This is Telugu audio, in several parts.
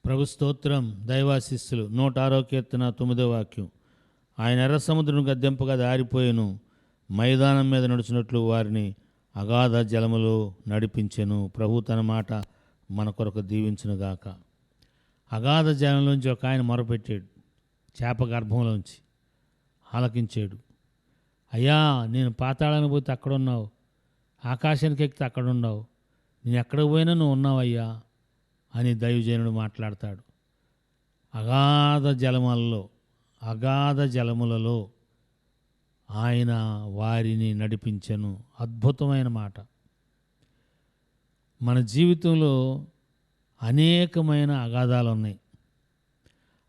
ప్రభు స్తోత్రం. దైవాశిస్సులు 106వ కీర్తన 9వ వాక్యం. ఆయన ఎర్ర సముద్రం గద్దెంపగా దారిపోయెను, మైదానం మీద నడుచున్నట్లు వారిని అగాధ జలములో నడిపించెను. ప్రభు తన మాట మన కొరకు దీవించునుగాక. అగాధ జలంలోంచి ఒక ఆయన మొరపెట్టాడు, చేప గర్భంలోంచి ఆలకించాడు. అయ్యా, నేను పాతాళానికి పోతే అక్కడ ఉన్నావు, ఆకాశానికి ఎక్కితే అక్కడ ఉన్నావు, నేను ఎక్కడికి పోయినా నువ్వు ఉన్నావయ్యా అని దైవజనుడు మాట్లాడతాడు. అగాధ జలములలో ఆయన వారిని నడిపించెను. అద్భుతమైన మాట. మన జీవితంలో అనేకమైన అగాధాలు ఉన్నాయి.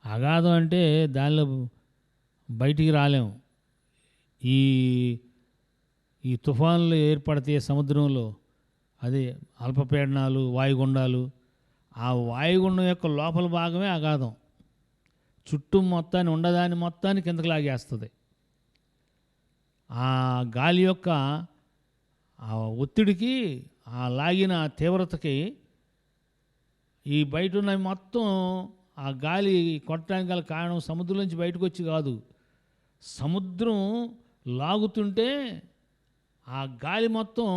అగాధం అంటే దానిలో బయటికి రాలేము. ఈ తుఫాన్లు ఏర్పడితే సముద్రంలో, అదే అల్పపీడనాలు, వాయుగుండాలు, ఆ వాయుగుండం యొక్క లోపల భాగమే అగాధం. చుట్టూ మొత్తాన్ని ఉండదాన్ని మొత్తాన్ని కిందకు లాగేస్తుంది. ఆ గాలి యొక్క ఆ ఒత్తిడికి, ఆ లాగిన తీవ్రతకి ఈ బయట ఉన్న మొత్తం ఆ గాలి కొట్టడానికి గల కారణం సముద్రం నుంచి బయటకు వచ్చి కాదు, సముద్రం లాగుతుంటే ఆ గాలి మొత్తం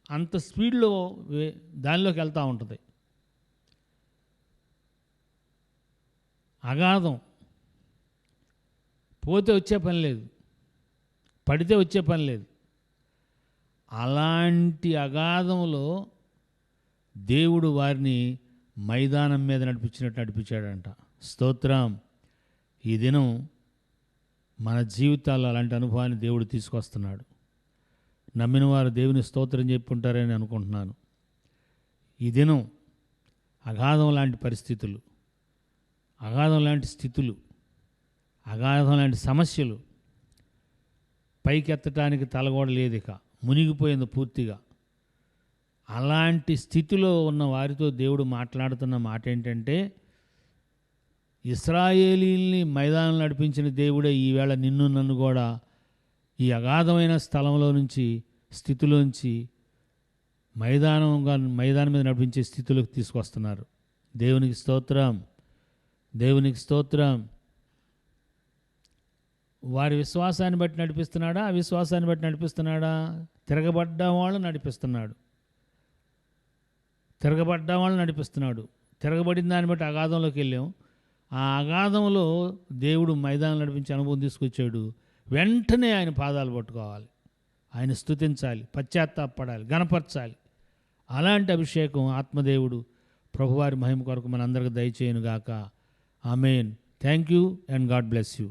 అంత స్పీడ్లో దానిలోకి వెళ్తూ ఉంటుంది. అగాధం. పోతే వచ్చే పని లేదు, పడితే వచ్చే పని లేదు. అలాంటి అగాధంలో దేవుడు వారిని మైదానం మీద నడిపించినట్టు నడిపించాడంట. స్తోత్రం. ఈ దినం మన జీవితాల్లో అలాంటి అనుభవాన్ని దేవుడు తీసుకొస్తున్నాడు. నమ్మిన వారు దేవుని స్తోత్రం చెప్పుంటారని అనుకుంటున్నాను. ఈ దినం అగాధం లాంటి పరిస్థితులు, అగాధం లాంటి స్థితులు, అగాధం లాంటి సమస్యలు, పైకెత్తడానికి తలగోడ లేదు, ఇక మునిగిపోయింది పూర్తిగా. అలాంటి స్థితిలో ఉన్న వారితో దేవుడు మాట్లాడుతున్న మాట ఏంటంటే, ఇశ్రాయేలీల్ని మైదానం నడిపించిన దేవుడే ఈవేళ నిన్ను నన్ను కూడా ఈ అగాధమైన స్థలంలో నుంచి, స్థితిలోంచి మైదానం మీద నడిపించే స్థితిలోకి తీసుకొస్తున్నారు. దేవునికి స్తోత్రం, దేవునికి స్తోత్రం. వారి విశ్వాసాన్ని బట్టి నడిపిస్తున్నాడా, అవిశ్వాసాన్ని బట్టి నడిపిస్తున్నాడా? తిరగబడ్డ వాళ్ళని నడిపిస్తున్నాడు. తిరగబడిన దాన్ని బట్టి అగాధంలోకి వెళ్ళాం. ఆ అగాధంలో దేవుడు మైదానం నడిపించి అనుభవం తీసుకొచ్చాడు. వెంటనే ఆయన పాదాలు పట్టుకోవాలి, ఆయన స్తుతించాలి, పశ్చాత్తాపడాలి, గణపరచాలి. అలాంటి అభిషేకం ఆత్మదేవుడు ప్రభువారి మహిమ కొరకు మనందరికీ దయచేయునుగాక. Amen. Thank you and God bless you.